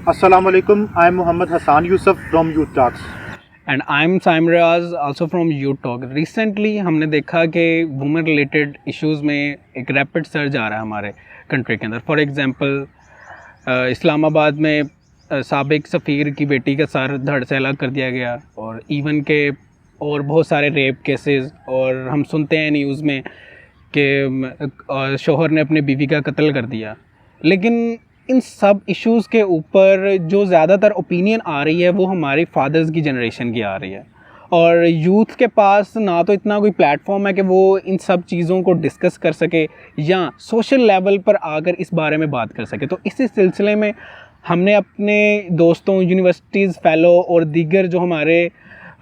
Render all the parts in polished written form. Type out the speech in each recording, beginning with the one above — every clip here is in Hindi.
Assalamu alaikum. I am Muhammad Hassan Yusuf from Youth Talks. And I am Saim Riyaz also from Youth Talk. Recently हमने देखा कि वुमेन रिलेटेड इश्यूज़ में एक रैपिड सर्ज आ रहा है हमारे कंट्री के अंदर। फॉर एग्जांपल इस्लामाबाद में साबिक सफ़ीर की बेटी का सर धड़ से अलग कर दिया गया, और इवन के और बहुत सारे रेप केसेस, और हम सुनते हैं न्यूज़ में कि शोहर ने अपने बीवी का कत्ल कर दिया। लेकिन इन सब इश्यूज़ के ऊपर जो ज़्यादातर ओपिनियन आ रही है वो हमारे फादर्स की जनरेशन की आ रही है, और यूथ के पास ना तो इतना कोई प्लेटफॉर्म है कि वो इन सब चीज़ों को डिस्कस कर सके या सोशल लेवल पर आकर इस बारे में बात कर सके। तो इसी सिलसिले में हमने अपने दोस्तों, यूनिवर्सिटीज़ फ़ेलो और दीगर जो हमारे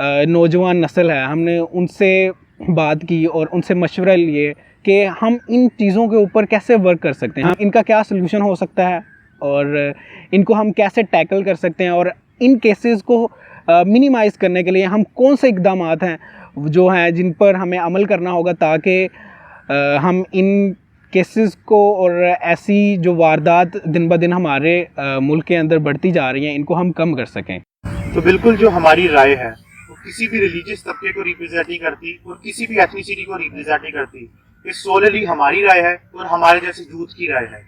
नौजवान नस्ल है, हमने उनसे बात की और उनसे मशवरा लिए कि हम इन चीज़ों के ऊपर कैसे वर्क कर सकते हैं, इनका क्या सलूशन हो सकता है और इनको हम कैसे टैकल कर सकते हैं, और इन केसेस को मिनिमाइज़ करने के लिए हम कौन से इक़दामात हैं जो हैं जिन पर हमें अमल करना होगा ताकि हम इन केसेस को और ऐसी जो वारदात दिन ब दिन हमारे मुल्क के अंदर बढ़ती जा रही हैं इनको हम कम कर सकें। तो बिल्कुल जो हमारी राय है वो किसी भी रिलीजियस तबके को रिप्रेजेंट नहीं करती और किसी भी एथनिसिटी को रिप्रेजेंट नहीं करती। ये सोलली हमारी राय है और हमारे जैसे यूथ की राय है।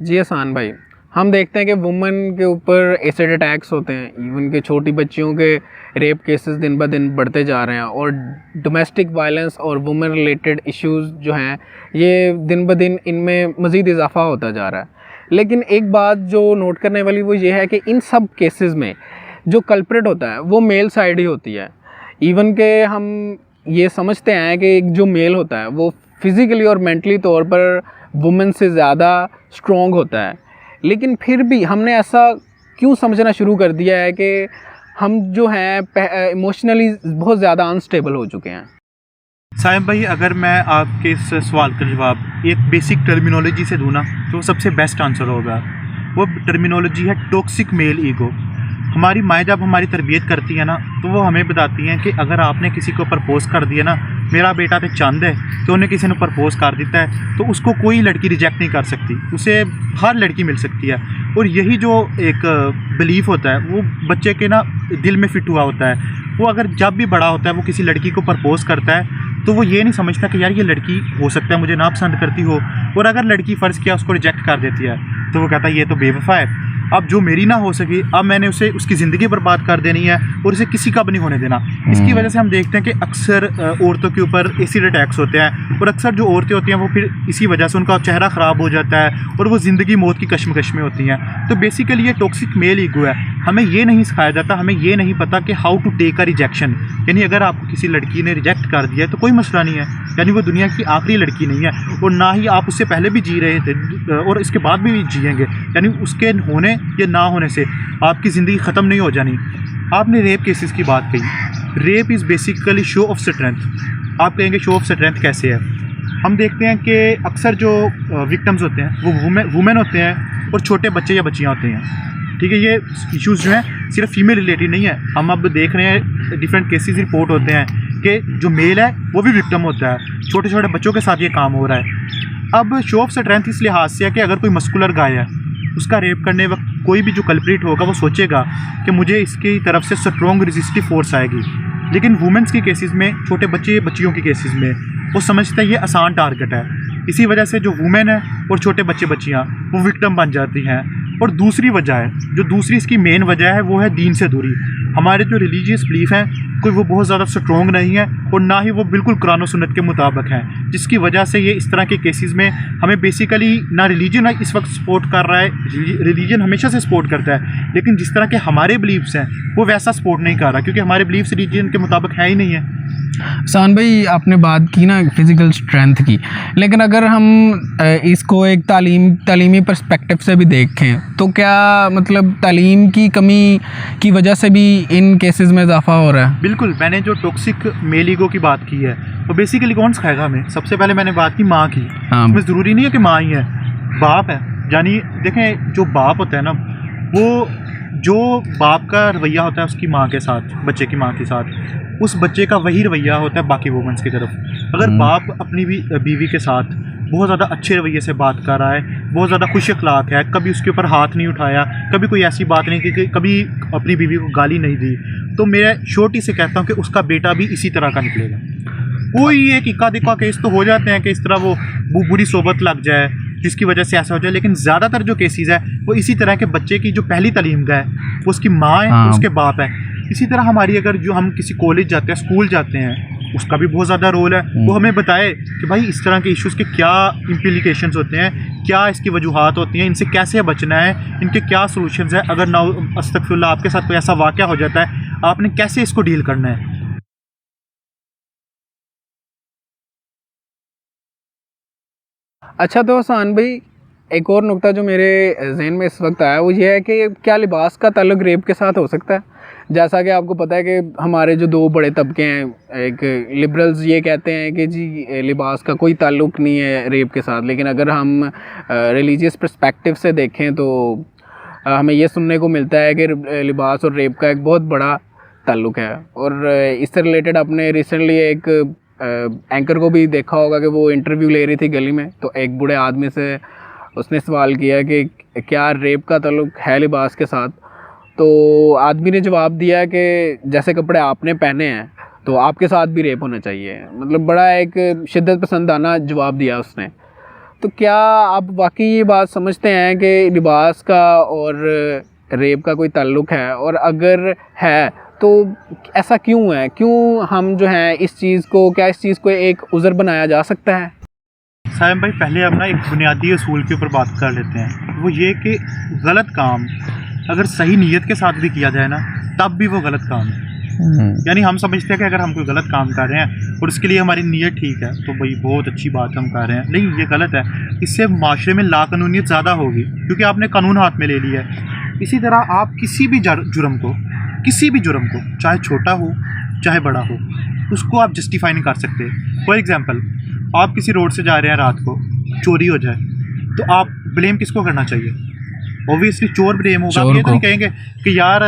जी हसान भाई, हम देखते हैं कि वुमेन के ऊपर एसिड अटैक्स होते हैं, इवन के छोटी बच्चियों के रेप केसेस दिन ब दिन बढ़ते जा रहे हैं, और डोमेस्टिक वायलेंस और वुमेन रिलेटेड इश्यूज़ जो हैं ये दिन ब दिन इनमें मज़ीद इजाफा होता जा रहा है। लेकिन एक बात जो नोट करने वाली वो ये है कि इन सब केसेस में जो कल्प्रिट होता है वो मेल साइड ही होती है। इवन के हम ये समझते हैं कि एक जो मेल होता है वो फिज़िकली और मेंटली तौर पर वुमेन से ज़्यादा स्ट्रॉन्ग होता है, लेकिन फिर भी हमने ऐसा क्यों समझना शुरू कर दिया है कि हम जो हैं इमोशनली बहुत ज़्यादा अनस्टेबल हो चुके हैं। साहिब भाई, अगर मैं आपके इस सवाल का जवाब एक बेसिक टर्मिनोलॉजी से दूँ ना तो सबसे बेस्ट आंसर होगा। वो टर्मिनोलॉजी है टॉक्सिक मेल ईगो। हमारी माएँ जब हमारी तरबियत करती है ना तो वो हमें बताती हैं कि अगर आपने किसी को प्रपोज़ कर दिया ना, मेरा बेटा तो चंद है कि उन्हें किसी ने प्रपोज़ कर देता है तो उसको कोई लड़की रिजेक्ट नहीं कर सकती, उसे हर लड़की मिल सकती है। और यही जो एक बिलीफ होता है वो बच्चे के ना दिल में फिट हुआ होता है। वो अगर जब भी बड़ा होता है वो किसी लड़की को प्रपोज़ करता है तो वो ये नहीं समझता कि यार ये लड़की हो सकता है मुझे नापसंद करती हो, और अगर लड़की फ़र्ज़ किया उसको रिजेक्ट कर देती है तो वो कहता है ये तो बेवफा है, अब जो मेरी ना हो सकी अब मैंने उसे उसकी ज़िंदगी बर्बाद कर देनी है और इसे किसी का भी नहीं होने देना। इसकी वजह से हम देखते हैं कि अक्सर औरतों के ऊपर एसिड अटैक्स होते हैं, और अक्सर जो औरतें होती हैं वो फिर इसी वजह से उनका चेहरा ख़राब हो जाता है और वो ज़िंदगी मौत की कश्मकश में होती हैं। तो बेसिकली ये टॉक्सिक मेल ईगो है। हमें ये नहीं सिखाया जाता, हमें ये नहीं पता कि how to take a rejection, यानी अगर आपको किसी लड़की ने रिजेक्ट कर दिया है तो कोई मसला नहीं है, यानी वो दुनिया की आखिरी लड़की नहीं है, और ना ही आप उससे पहले भी जी रहे थे और इसके बाद भी जिएंगे, यानी उसके होने या ना होने से आपकी ज़िंदगी ख़त्म नहीं हो जानी। आपने रेप केसेस की बात कही। Rape is basically show off strength. आप कहेंगे शो ऑफ स्ट्रेंथ कैसे है? हम देखते हैं कि अक्सर जो विक्टिम्स होते हैं वो वुमेन होते हैं और छोटे बच्चे या बच्चियाँ होते हैं। ठीक है, ये इश्यूज़ जो हैं सिर्फ फीमेल रिलेटेड नहीं है। हम अब देख रहे हैं डिफरेंट केसेस रिपोर्ट होते हैं कि जो मेल है वो भी विक्टिम होता है, छोटे छोटे बच्चों के साथ ये काम हो रहा है। अब शो ऑफ स्ट्रेंथ इस लिहाज से है कि अगर कोई मस्कुलर गाय है उसका रेप करने वक्त कोई भी जो कल्प्रिट होगा वो सोचेगा कि मुझे इसकी तरफ से स्ट्रॉन्ग रेजिस्टिव फोर्स आएगी, लेकिन वुमेंस के केसेस में, छोटे बच्चे बच्चियों के केसेस में वो समझता है ये आसान टारगेट है। इसी वजह से जो वुमेन है और छोटे बच्चे बच्चियाँ वो विक्टिम बन जाती हैं। और दूसरी वजह है, जो दूसरी इसकी मेन वजह है वो है दीन से दूरी। हमारे जो रिलीजियस बिलीफ हैं कोई वो बहुत ज़्यादा स्ट्रॉन्ग नहीं है और ना ही वो बिल्कुल कुरान और सुन्नत के मुताबिक हैं, जिसकी वजह से ये इस तरह के केसेस में हमें बेसिकली ना रिलीजन इस वक्त सपोर्ट कर रहा है, रिलीजन हमेशा से सपोर्ट करता है, लेकिन जिस तरह के हमारे बिलीफ्स हैं वो वैसा सपोर्ट नहीं कर रहा, क्योंकि हमारे बिलीफ्स रिलीजन के मुताबिक है ही नहीं है। हसान भाई, आपने बात की ना फिज़िकल स्ट्रेंथ की, लेकिन अगर हम इसको एक तालीमी पर्सपेक्टिव से भी देखें तो क्या मतलब तालीम की कमी की वजह से भी इन केसेस में इजाफा हो रहा है? बिल्कुल, मैंने जो टॉक्सिक मेल ईगो की बात की है वो बेसिकली कौन सिखाएगा हमें? सबसे पहले मैंने बात की माँ की। इसमें ज़रूरी नहीं है कि माँ ही है, बाप है। यानी देखें, जो बाप होता है ना, वो जो बाप का रवैया होता है उसकी माँ के साथ, बच्चे की माँ के साथ, उस बच्चे का वही रवैया होता है बाकी वुमेंस की तरफ। अगर बाप अपनी बीवी के साथ बहुत ज़्यादा अच्छे रवैये से बात कर रहा है, बहुत ज़्यादा खुश अखलाक है, कभी उसके ऊपर हाथ नहीं उठाया, कभी कोई ऐसी बात नहीं की कि कभी अपनी बीवी को गाली नहीं दी, तो मैं छोटी से कहता हूँ कि उसका बेटा भी इसी तरह का निकलेगा। कोई एक इक्का दुक्का केस तो हो जाते हैं कि इस तरह वो बुरी सोबत लग जाए जिसकी वजह से ऐसा हो जाए, लेकिन ज़्यादातर जो केसेस है वो इसी तरह के बच्चे की जो पहली तालीम का है वो उसकी माँ है, हाँ। उसके बाप है। इसी तरह हमारी अगर जो हम किसी कॉलेज जाते हैं, स्कूल जाते हैं, उसका भी बहुत ज़्यादा रोल है। वो हमें बताए कि भाई इस तरह के इश्यूज़ के क्या इम्प्लीकेशंस होते हैं, क्या इसकी वजूहात होती हैं, इनसे कैसे बचना है, इनके क्या सॉल्यूशंस हैं, अगर ना अस्तगफिरुल्लाह आपके साथ कोई ऐसा वाक़या हो जाता है आपने कैसे इसको डील करना है। अच्छा, तो हसान भाई, एक और नुक्ता जो मेरे जहन में इस वक्त आया वो ये है कि क्या लिबास का ताल्लुक रेप के साथ हो सकता है? जैसा कि आपको पता है कि हमारे जो दो बड़े तबके हैं, एक लिबरल्स ये कहते हैं कि जी लिबास का कोई ताल्लुक नहीं है रेप के साथ, लेकिन अगर हम रिलीजियस पर्सपेक्टिव से देखें तो हमें ये सुनने को मिलता है कि लिबास और रेप का एक बहुत बड़ा ताल्लुक है। और इससे रिलेटेड आपने रिसेंटली एक एंकर को भी देखा होगा कि वो इंटरव्यू ले रही थी गली में, तो एक बूढ़े आदमी से उसने सवाल किया कि क्या रेप का ताल्लुक है लिबास के साथ? तो आदमी ने जवाब दिया कि जैसे कपड़े आपने पहने हैं तो आपके साथ भी रेप होना चाहिए। मतलब बड़ा एक शिद्दत पसंदाना जवाब दिया उसने। तो क्या आप वाकई ये बात समझते हैं कि लिबास का और रेप का कोई ताल्लुक है, और अगर है तो ऐसा क्यों है? क्यों हम जो हैं इस चीज़ को, क्या इस चीज़ को एक उज़र बनाया जा सकता है? साहिब भाई, पहले हम ना एक बुनियादी असूल के ऊपर बात कर लेते हैं। वो ये कि गलत काम अगर सही नीयत के साथ भी किया जाए ना, तब भी वो गलत काम है। यानी हम समझते हैं कि अगर हम कोई गलत काम कर रहे हैं और उसके लिए हमारी नीयत ठीक है तो भाई बहुत अच्छी बात हम कर रहे हैं, नहीं ये गलत है। इससे माशरे में लाकानूनियत ज़्यादा होगी क्योंकि आपने कानून हाथ में ले लिया है। इसी तरह आप किसी भी जुर्म को, चाहे छोटा हो चाहे बड़ा हो, उसको आप जस्टिफाई नहीं कर सकते। फॉर एग्ज़ाम्पल, आप किसी रोड से जा रहे हैं, रात को चोरी हो जाए तो आप ब्लेम किसको करना चाहिए? ऑब्वियसली चोर ब्लेम होगा। आप ये तो नहीं कहेंगे कि यार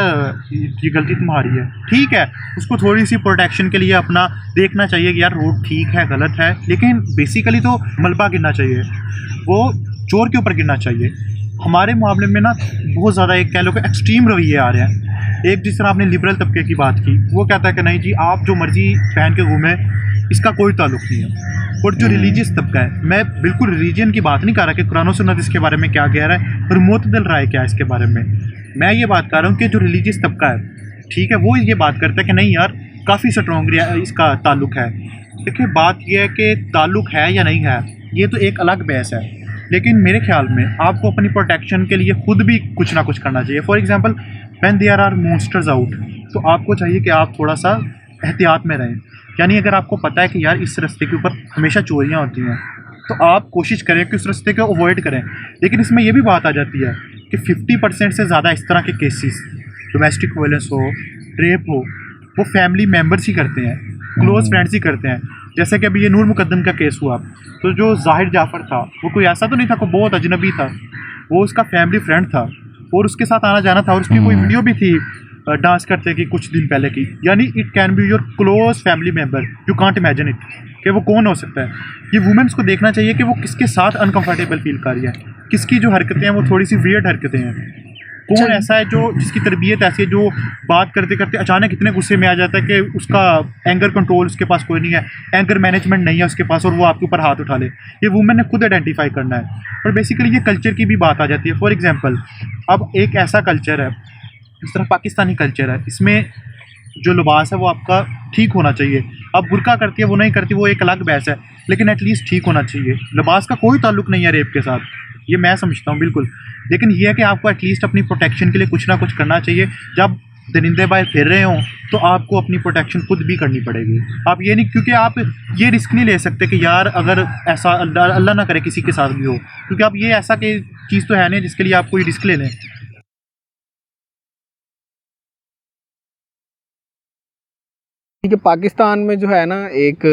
ये गलती तुम्हारी है। ठीक है, उसको थोड़ी सी प्रोटेक्शन के लिए अपना देखना चाहिए कि यार रोड ठीक है गलत है, लेकिन बेसिकली तो मलबा गिरना चाहिए, वो चोर के ऊपर गिरना चाहिए। हमारे मामले में ना बहुत ज़्यादा एक कह लो कि एक्सट्रीम रवैये आ रहे हैं। एक जिस तरह आपने लिबरल तबके की बात की, वो कहता है कि नहीं जी आप जो मर्जी पहन के घूमें, इसका कोई ताल्लुक नहीं है। और जो रिलीजियस तबका है, मैं बिल्कुल रिलीजन की बात नहीं कर रहा कि कुरान और सुन्नत इसके बारे में क्या कह रहा है और मुतदल राय क्या है इसके बारे में। मैं ये बात कर रहा हूँ कि जो रिलीजियस तबका है, ठीक है, वो ये बात करता है कि नहीं यार काफ़ी स्ट्रॉन्ग इसका ताल्लुक है। देखिए बात यह है कि ताल्लुक है या नहीं है, ये तो एक अलग बहस है, लेकिन मेरे ख्याल में आपको अपनी प्रोटेक्शन के लिए खुद भी कुछ ना कुछ करना चाहिए। For example, when there are monsters out, तो आपको चाहिए कि आप थोड़ा सा एहतियात में रहें। यानी अगर आपको पता है कि यार इस रास्ते के ऊपर हमेशा चोरियाँ होती हैं, तो आप कोशिश करें कि उस रास्ते को अवॉइड करें। लेकिन इसमें यह भी बात आ जाती है कि 50% से ज़्यादा इस तरह के केसेस, डोमेस्टिक वायलेंस हो, रेप हो, वो फैमिली मेम्बर्स ही करते हैं, क्लोज फ्रेंड्स ही करते हैं। जैसे कि अभी ये नूर मुकद्दम का केस हुआ, तो जो जाहिर जाफ़र था वो कोई ऐसा तो नहीं था, कोई बहुत अजनबी था, वो उसका फैमिली फ्रेंड था और उसके साथ आना जाना था, और उसकी कोई वीडियो भी थी डांस करते की कुछ दिन पहले की। यानी it can be your close family member, you can't imagine it कि वो कौन हो सकता है। ये वुमेन्स को देखना चाहिए कि वो किसके साथ अनकंफर्टेबल फील कर रही है, किसकी जो हरकतें हैं वो थोड़ी सी वियर्ड हरकतें हैं, कौन ऐसा है जो जिसकी तरबियत ऐसी है जो बात करते करते अचानक इतने गुस्से में आ जाता है कि उसका एंगर कंट्रोल उसके पास कोई नहीं है, एंगर मैनेजमेंट नहीं है उसके पास, और वो आपके ऊपर हाथ उठा ले। ये वुमेन ने खुद आइडेंटिफाई करना है। और बेसिकली ये कल्चर की भी बात आ जाती है। फॉर एग्जांपल, अब एक ऐसा कल्चर है, इस तरह पाकिस्तानी कल्चर है, इसमें जो लिबास है वो आपका ठीक होना चाहिए। अब बुर्का करती है वो नहीं करती, वो एक अलग बहस है, लेकिन एटलीस्ट ठीक होना चाहिए। लिबास का कोई ताल्लुक नहीं है रेप के साथ, ये मैं समझता हूँ बिल्कुल। लेकिन ये है कि आपको एटलीस्ट अपनी प्रोटेक्शन के लिए कुछ ना कुछ करना चाहिए। जब दरिंदे बाहर फिर रहे हों तो आपको अपनी प्रोटेक्शन खुद भी करनी पड़ेगी। आप ये नहीं, क्योंकि आप ये रिस्क नहीं ले सकते कि यार अगर ऐसा अल्लाह ना करे किसी के साथ भी हो, क्योंकि आप ये ऐसा कि चीज़ तो है नहीं जिसके लिए आप कोई रिस्क ले लें। ठीक है, पाकिस्तान में जो है ना एक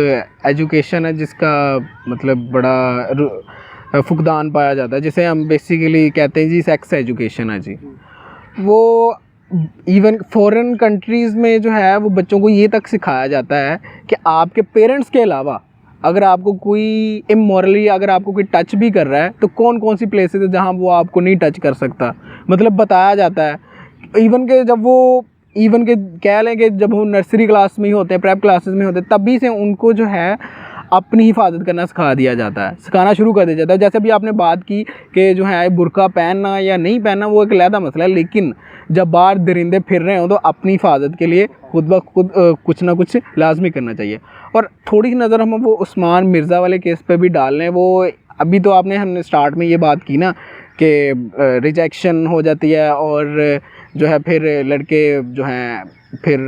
एजुकेशन है जिसका मतलब बड़ा फुकदान पाया जाता है, जिसे हम बेसिकली कहते हैं जी सेक्स एजुकेशन है जी। वो इवन फॉरेन कंट्रीज़ में जो है वो बच्चों को ये तक सिखाया जाता है कि आपके पेरेंट्स के अलावा अगर आपको कोई इमोरली अगर आपको कोई टच भी कर रहा है तो कौन कौन सी प्लेसेस है जहाँ वो आपको नहीं टच कर सकता, मतलब बताया जाता है। इवन के कह लें कि जब वो नर्सरी क्लास में ही होते हैं, प्रेप क्लासेस में होते हैं, तभी से उनको जो है अपनी हिफाजत करना सिखा दिया जाता है, सिखाना शुरू कर दिया जाता है। जैसे अभी आपने बात की कि जो है बुर्का पहनना या नहीं पहनना वो एक अलग मसला है, लेकिन जब बाहर दरिंदे फिर रहे हो तो अपनी हिफाजत के लिए खुद ब खुद कुछ ना कुछ लाजमी करना चाहिए। और थोड़ी सी नज़र हम वो उस्मान मिर्ज़ा वाले केस पे भी डाल लें। वो अभी तो हमने स्टार्ट में ये बात की ना कि रिजेक्शन हो जाती है और जो है फिर लड़के जो हैं फिर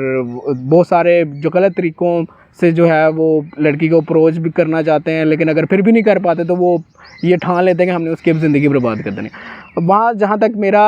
बहुत सारे जो गलत तरीक़ों से जो है वो लड़की को अप्रोच भी करना चाहते हैं, लेकिन अगर फिर भी नहीं कर पाते तो वो ये ठान लेते हैं कि हमने उसकी ज़िंदगी बर्बाद कर देनी। वहाँ जहाँ तक मेरा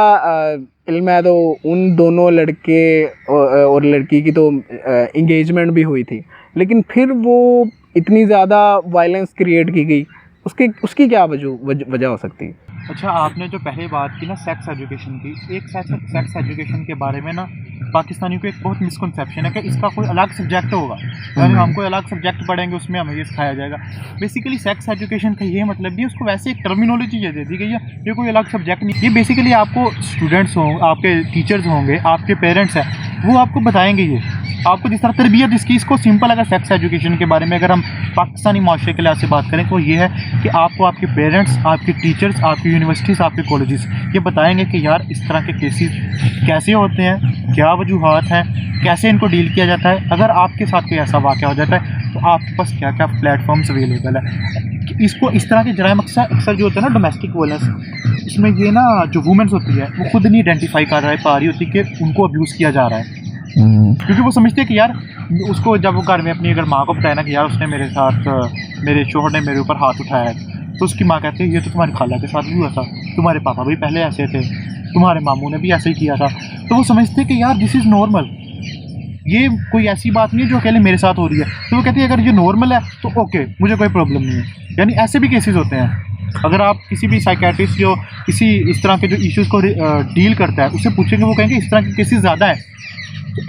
इल्म है तो उन दोनों लड़के और लड़की की तो इंगेजमेंट भी हुई थी, लेकिन फिर वो इतनी ज़्यादा वायलेंस क्रिएट की गई, उसकी क्या वजह हो सकती है? अच्छा, आपने जो पहले बात की ना सेक्स एजुकेशन की, एक सेक्स एजुकेशन के बारे में ना पाकिस्तानियों को एक बहुत मिसकंसेप्शन है कि इसका कोई अलग सब्जेक्ट होगा, यानी हम कोई अलग सब्जेक्ट पढ़ेंगे उसमें हमें ये सिखाया जाएगा। बेसिकली सेक्स एजुकेशन का ये मतलब नहीं, उसको वैसे एक टर्मिनोलॉजी ये दे दी गई है, ये कोई अलग सब्जेक्ट नहीं। ये बेसिकली आपको स्टूडेंट्स हों, आपके टीचर्स होंगे, आपके पेरेंट्स हैं, वो आपको बताएंगे। ये आपको जिस तरह तरबियत इसकी, इसको सिंपल अगर सेक्स एजुकेशन के बारे में अगर हम पाकिस्तानी माशरे के लिहाज से बात करें तो ये है कि आपको आपके पेरेंट्स, आपके टीचर्स, आपकी यूनिवर्सिटीज़, आपके कॉलेजेस ये बताएंगे कि यार इस तरह के केसेस कैसे होते हैं, क्या वजूहात हैं, कैसे इनको डील किया जाता है। अगर आपके साथ कोई ऐसा वाक़या हो जाता है तो आपके पास क्या क्या प्लेटफॉर्म्स अवेलेबल है। इसको इस तरह के जराइम अक्सर जो होता है ना डोमेस्टिक वायलेंस, इसमें ये ना जो वुमेन्स होती है वो खुद नहीं आइडेंटिफाई कर पा रही होती कि उनको अब्यूज़ किया जा रहा है, क्योंकि वो समझते हैं कि यार उसको जब वो घर में अपनी अगर माँ को बताया ना कि यार उसने मेरे साथ, मेरे शोहर ने मेरे ऊपर हाथ उठाया है, तो उसकी माँ कहती है ये तो तुम्हारी खाला के साथ भी हुआ था, तुम्हारे पापा भी पहले ऐसे थे, तुम्हारे मामू ने भी ऐसे ही किया था। तो वो समझते हैं कि यार दिस इज़ नॉर्मल, ये कोई ऐसी बात नहीं है जो अकेले मेरे साथ हो रही है। तो वो कहती है अगर ये नॉर्मल है तो ओके, मुझे कोई प्रॉब्लम नहीं है। यानी ऐसे भी केसेस होते हैं। अगर आप किसी भी साइकेट्रिस्ट जो किसी इस तरह के जो इश्यूज़ को डील करता है उससे पूछेंगे, वो कहेंगे इस तरह के केसेस ज़्यादा हैं।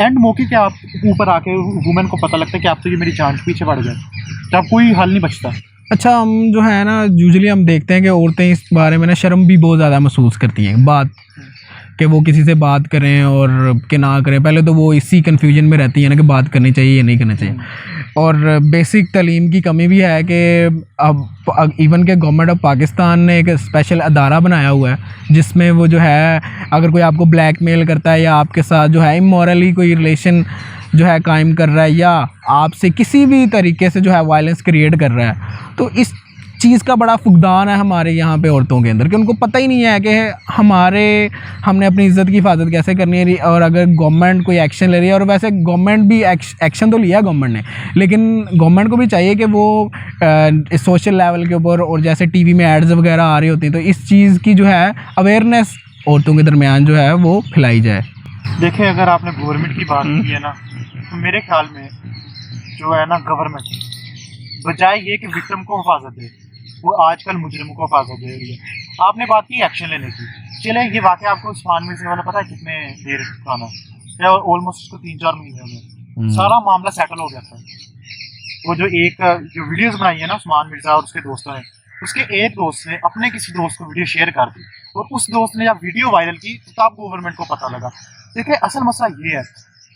एंड मौके के आप ऊपर आके वुमेन को पता लगता है कि आप तो ये मेरी जान पीछे पड़ गए, तो आप कोई हल नहीं बचता। अच्छा, हम जो है ना यूजुअली हम देखते हैं कि औरतें इस बारे में ना शर्म भी बहुत ज़्यादा महसूस करती हैं, बात कि वो किसी से बात करें और कि ना करें। पहले तो वो इसी कन्फ्यूजन में रहती है ना कि बात करनी चाहिए या नहीं करनी चाहिए। और बेसिक तालीम की कमी भी है कि अब इवन के गवर्नमेंट ऑफ पाकिस्तान ने एक स्पेशल अदारा बनाया हुआ है जिसमें वो जो है अगर कोई आपको ब्लैकमेल करता है या आपके साथ जो है इमोरली कोई रिलेशन जो है कायम कर रहा है या आपसे किसी भी तरीके से जो है वायलेंस क्रिएट कर रहा है, तो इस चीज़ का बड़ा फुकदान है हमारे यहाँ पे औरतों के अंदर कि उनको पता ही नहीं है कि हमने अपनी इज़्ज़त की हिफाजत कैसे करनी है। और अगर गवर्नमेंट कोई एक्शन ले रही है, और वैसे गवर्नमेंट भी एक्शन तो लिया गवर्नमेंट ने, लेकिन गवर्नमेंट को भी चाहिए कि वो सोशल लेवल के ऊपर और जैसे टीवी में एड्स वगैरह आ रही होती हैं तो इस चीज़ की जो है अवेयरनेस औरतों के दरमियान जो है वो फैलाई जाए। देखिए, अगर आपने गवर्नमेंट की बात की है ना, तो मेरे ख्याल में जो है ना गवर्नमेंट बजाय ये कि विक्टिम को हिफाजत दे, वो आजकल मुजरिम को हिफाजत दे रही है। आपने बात की एक्शन लेने की, चले ये वाक़या आपको उस्मान मिर्ज़ा वाला पता है कितने देर पुराना है? ऑलमोस्ट उसको 3-4 महीने हो गए, सारा मामला सेटल हो गया था। वो जो वीडियोज़ बनाई है ना उस्मान मिर्ज़ा और उसके दोस्तों ने, उसके एक दोस्त ने अपने किसी दोस्त को वीडियो शेयर कर दी और उस दोस्त ने जब वीडियो वायरल की तब गवर्नमेंट को पता लगा। देखिए, असल मसला ये है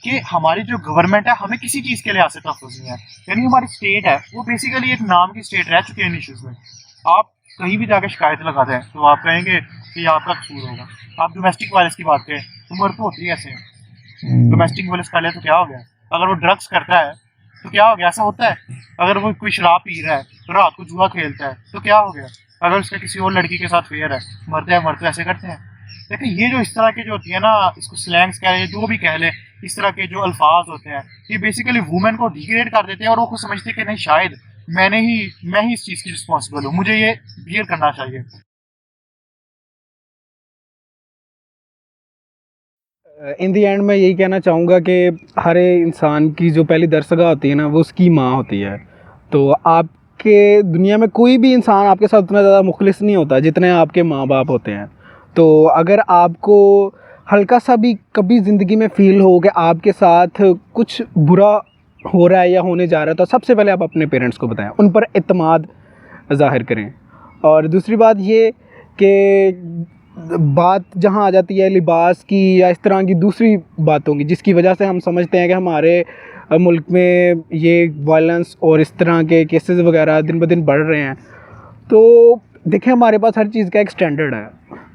कि हमारी जो गवर्नमेंट है हमें किसी चीज़ के लिहाज से तहफ़्फ़ुज़ नहीं है। यानी हमारी स्टेट है वो बेसिकली एक नाम की स्टेट रह चुकी है इन इशूज़ में। आप कहीं भी जाकर शिकायत लगाते हैं तो आप कहेंगे कि ये आपका कसूर होगा। आप डोमेस्टिक वायलेंस की बात करें तो मर्द तो होती है ऐसे, डोमेस्टिक वायलेंस कर ले तो क्या हो गया? अगर वो ड्रग्स करता है तो क्या हो गया? ऐसा होता है। अगर वो कोई शराब पी रहा है तो रात को जुआ खेलता है तो क्या हो गया? अगर उसका किसी और लड़की के साथ फेयर है, मर्द ऐसे करते हैं। देखिए, ये जो इस तरह की जो होती है ना, इसको स्लैंग्स कह लें, जो भी कह लें, इस तरह के जो अल्फाज होते हैं ये बेसिकली वुमेन को डिग्रेड कर देते हैं और वो खुद समझते हैं कि नहीं, शायद मैं ही इस चीज़ की रिस्पॉन्सिबल हूँ, मुझे ये बियर करना चाहिए। इन दी एंड मैं यही कहना चाहूँगा कि हर इंसान की जो पहली दरसगाह होती है ना वो उसकी माँ होती है। तो आपके दुनिया में कोई भी इंसान आपके साथ उतना ज़्यादा मुखलिस नहीं होता जितने आपके माँ बाप होते हैं। तो अगर आपको हल्का सा भी कभी ज़िंदगी में फ़ील हो कि आपके साथ कुछ बुरा हो रहा है या होने जा रहा है, तो सबसे पहले आप अपने पेरेंट्स को बताएं, उन पर इत्मीनान ज़ाहिर करें। और दूसरी बात ये कि बात जहाँ आ जाती है लिबास की या इस तरह की दूसरी बातों की, जिसकी वजह से हम समझते हैं कि हमारे मुल्क में ये वायलेंस और इस तरह के केसेस वगैरह दिन ब दिन बढ़ रहे हैं, तो देखें हमारे पास हर चीज़ का एक स्टैंडर्ड है।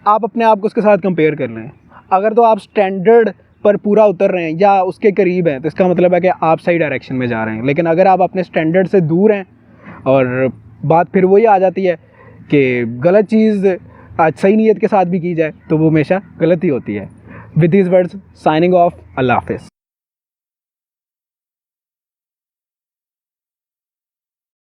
आप अपने आप को उसके साथ कंपेयर कर लें। अगर तो आप स्टैंडर्ड पर पूरा उतर रहे हैं या उसके करीब हैं, तो इसका मतलब है कि आप सही डायरेक्शन में जा रहे हैं। लेकिन अगर आप अपने स्टैंडर्ड से दूर हैं, और बात फिर वही आ जाती है कि गलत चीज़ आज सही नीयत के साथ भी की जाए तो वो हमेशा गलत ही होती है। With these words signing off, अल्लाह हाफ़िज़।